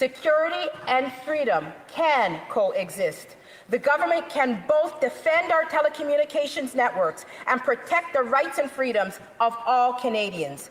Security and freedom can coexist. The government can both defend our telecommunications networks and protect the rights and freedoms of all Canadians.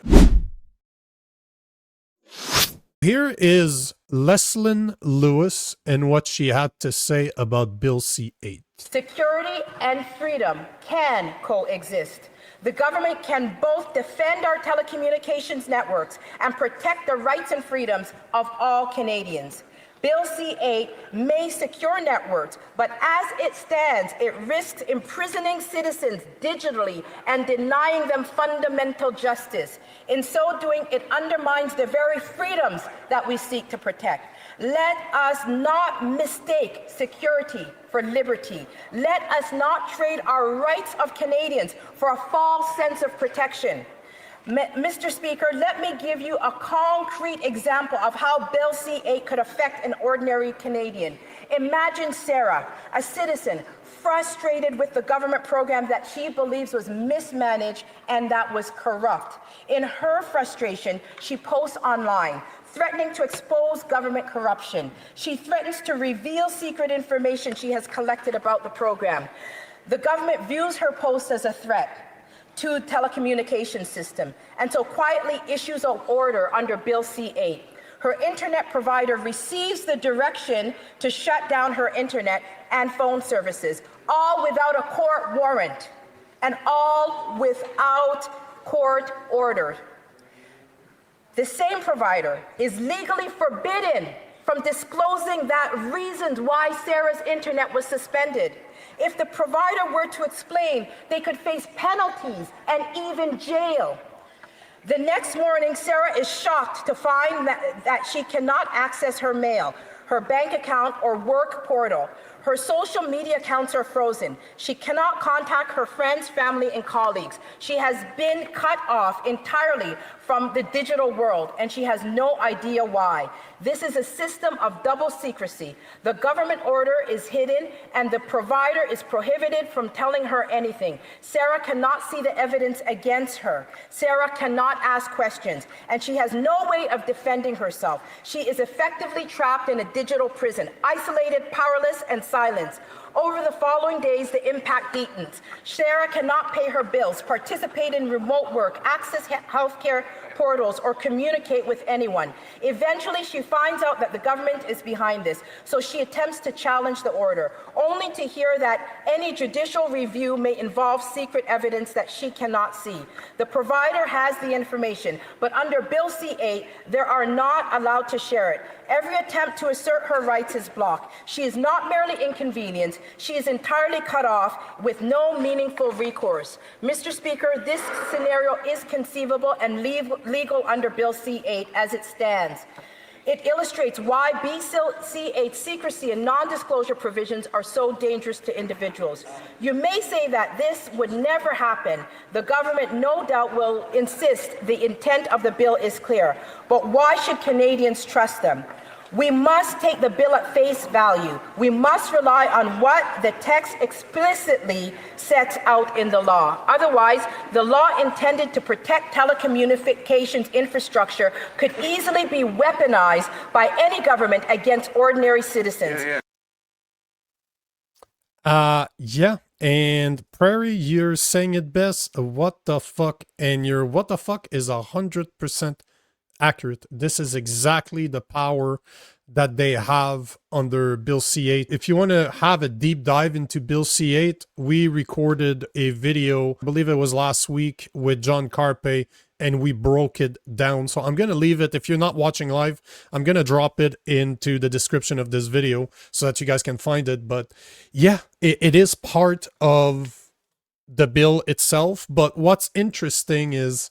Here is Leslyn Lewis and what she had to say about Bill C-8. Security and freedom can coexist. The government can both defend our telecommunications networks and protect the rights and freedoms of all Canadians. Bill C-8 may secure networks, but as it stands, it risks imprisoning citizens digitally and denying them fundamental justice. In so doing, it undermines the very freedoms that we seek to protect. Let us not mistake security for liberty. Let us not trade our rights of Canadians for a false sense of protection. Mr. Speaker, let me give you a concrete example of how Bill C-8 could affect an ordinary Canadian. Imagine Sarah, a citizen, frustrated with the government program that she believes was mismanaged and that was corrupt. In her frustration, she posts online, threatening to expose government corruption. She threatens to reveal secret information she has collected about the program. The government views her post as a threat to the telecommunications system, and so quietly issues an order under Bill C-8. Her internet provider receives the direction to shut down her internet and phone services, all without a court warrant, and all without court order. The same provider is legally forbidden from disclosing that reasons why Sarah's internet was suspended. If the provider were to explain, they could face penalties and even jail. The next morning, Sarah is shocked to find that she cannot access her mail, her bank account, or work portal. Her social media accounts are frozen. She cannot contact her friends, family, and colleagues. She has been cut off entirely from the digital world, and she has no idea why. This is a system of double secrecy. The government order is hidden, and the provider is prohibited from telling her anything. Sarah cannot see the evidence against her. Sarah cannot ask questions, and she has no way of defending herself. She is effectively trapped in a digital prison, isolated, powerless, and silence. Over the following days, the impact deepens. Sarah cannot pay her bills, participate in remote work, access healthcare portals, or communicate with anyone. Eventually, she finds out that the government is behind this, so she attempts to challenge the order, only to hear that any judicial review may involve secret evidence that she cannot see. The provider has the information, but under Bill C-8, they are not allowed to share it. Every attempt to assert her rights is blocked. She is not merely inconvenienced, she is entirely cut off with no meaningful recourse. Mr. Speaker, this scenario is conceivable and legal under Bill C-8 as it stands. It illustrates why BC-8 secrecy and non-disclosure provisions are so dangerous to individuals. You may say that this would never happen. The government no doubt will insist the intent of the bill is clear. But why should Canadians trust them? We must take the bill at face value. We must rely on what the text explicitly sets out in the law. Otherwise, the law intended to protect telecommunications infrastructure could easily be weaponized by any government against ordinary citizens. Yeah. And Prairie, you're saying it best. What the fuck? And your what the fuck is 100% accurate. This is exactly the power that they have under Bill C-8. If you want to have a deep dive into Bill C-8, we recorded a video, I believe it was last week, with John Carpe, and we broke it down. So I'm going to leave it. If you're not watching live, I'm going to drop it into the description of this video so that you guys can find it. But yeah, it is part of the bill itself. But what's interesting is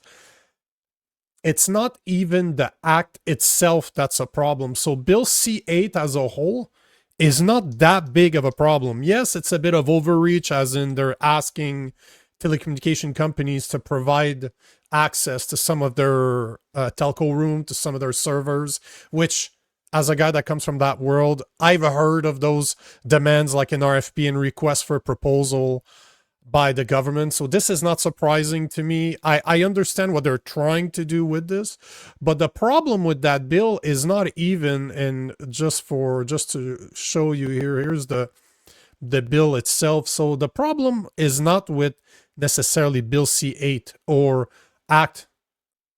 it's not even the act itself that's a problem. So Bill C-8 as a whole is not that big of a problem. Yes, it's a bit of overreach, as in they're asking telecommunication companies to provide access to some of their telco room, to some of their servers, which, as a guy that comes from that world, I've heard of those demands like an RFP and request for proposal. by the government. So this is not surprising to me. I understand what they're trying to do with this, but the problem with that bill is not even, and just to show you here, here's the bill itself. So the problem is not with necessarily Bill C-8 or Act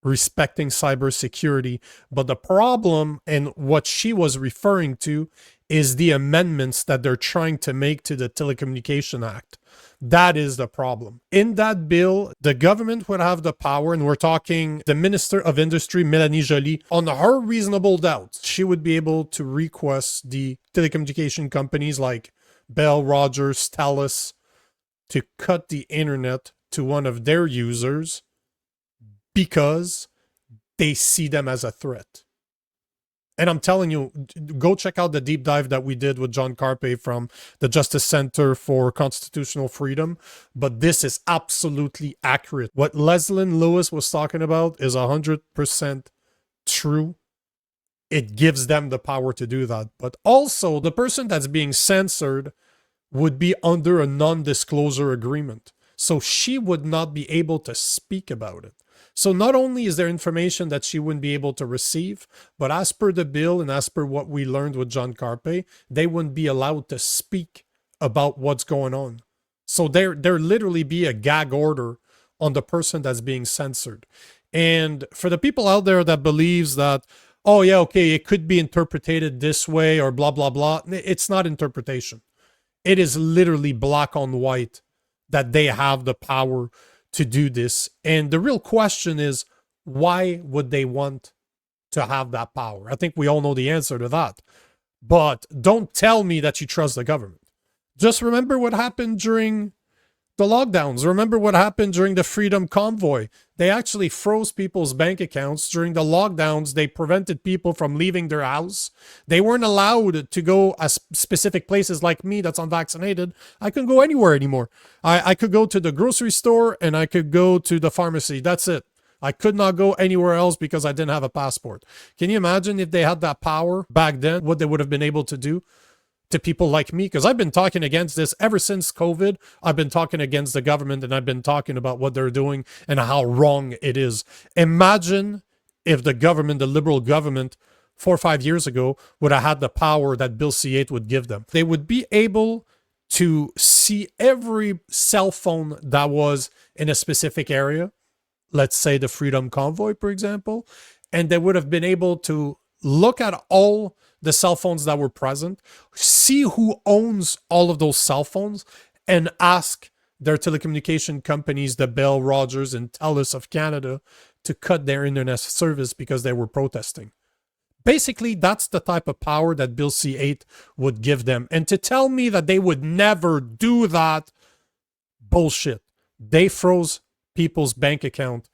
respecting cybersecurity, but the problem and what she was referring to is the amendments that they're trying to make to the Telecommunication Act. That is the problem. In that bill, the government would have the power, and we're talking the Minister of Industry, Mélanie Joly, on her reasonable doubts, she would be able to request the telecommunication companies like Bell, Rogers, TELUS to cut the internet to one of their users because they see them as a threat. And I'm telling you, go check out the deep dive that we did with John Carpe from the Justice Center for Constitutional Freedom. But this is absolutely accurate. What Leslyn Lewis was talking about is 100% true. It gives them the power to do that. But also, the person that's being censored would be under a non-disclosure agreement. So she would not be able to speak about it. So not only is there information that she wouldn't be able to receive, but as per the bill and as per what we learned with John Carpe, they wouldn't be allowed to speak about what's going on. So there literally be a gag order on the person that's being censored. And for the people out there that believes that, oh yeah, okay, it could be interpreted this way or blah, blah, blah, it's not interpretation. It is literally black on white that they have the power to do this. And the real question is, why would they want to have that power? I think we all know the answer to that. But don't tell me that you trust the government. Just remember what happened during the lockdowns. Remember what happened during the Freedom Convoy. They actually froze people's bank accounts. During the lockdowns, they prevented people from leaving their house. They weren't allowed to go at specific places like me that's unvaccinated. I couldn't go anywhere anymore. I could go to the grocery store and I could go to the pharmacy. That's it. I could not go anywhere else because I didn't have a passport. Can you imagine if they had that power back then, what they would have been able to do to people like me? Because I've been talking against this ever since COVID. I've been talking against the government and I've been talking about what they're doing and how wrong it is. Imagine if the government, the liberal government, 4 or 5 years ago would have had the power that Bill C-8 would give them. They would be able to see every cell phone that was in a specific area, let's say the Freedom Convoy, for example, and they would have been able to look at all the cell phones that were present, see who owns all of those cell phones, and ask their telecommunication companies, the Bell, Rogers, and TELUS of Canada, to cut their internet service because they were protesting. Basically, that's the type of power that Bill C-8 would give them. And to tell me that they would never do that, bullshit. They froze people's bank account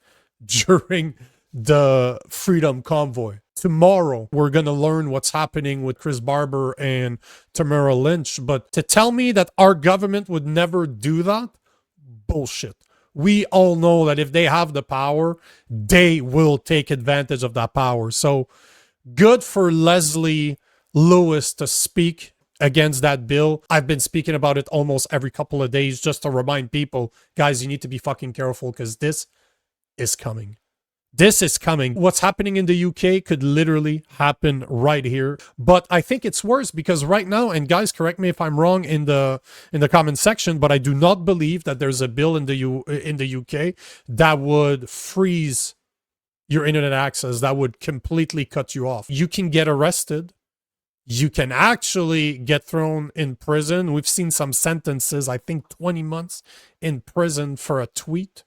during the Freedom Convoy. Tomorrow, we're going to learn what's happening with Chris Barber and Tamara Lynch. But to tell me that our government would never do that, bullshit. We all know that if they have the power, they will take advantage of that power. So good for Leslyn Lewis to speak against that bill. I've been speaking about it almost every couple of days just to remind people, guys, you need to be fucking careful because this is coming. This is coming. What's happening in the UK could literally happen right here. But I think it's worse because right now, and guys, correct me if I'm wrong in the comment section, but I do not believe that there's a bill in the UK that would freeze your internet access, that would completely cut you off. You can get arrested. You can actually get thrown in prison. We've seen some sentences, I think 20 months in prison for a tweet.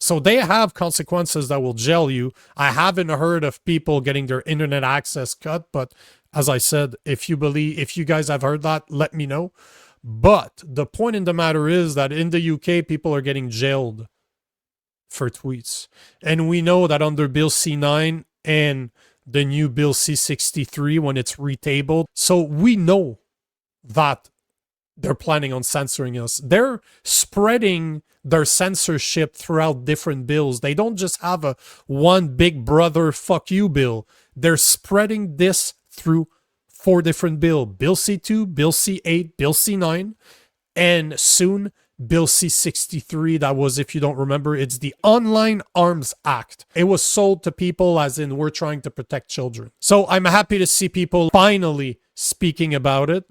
So they have consequences that will jail you. I haven't heard of people getting their internet access cut, but as I said, if you guys have heard that, let me know. But the point in the matter is that in the UK, people are getting jailed for tweets. And we know that under Bill C-9 and the new Bill C-63, when it's retabled, so we know that they're planning on censoring us. They're spreading their censorship throughout different bills. They don't just have a one big brother fuck you bill. They're spreading this through 4 different bills. Bill C-2, Bill C-8, Bill C-9, and soon Bill C-63, that was, if you don't remember, it's the Online Arms Act. It was sold to people as in we're trying to protect children. So I'm happy to see people finally speaking about it.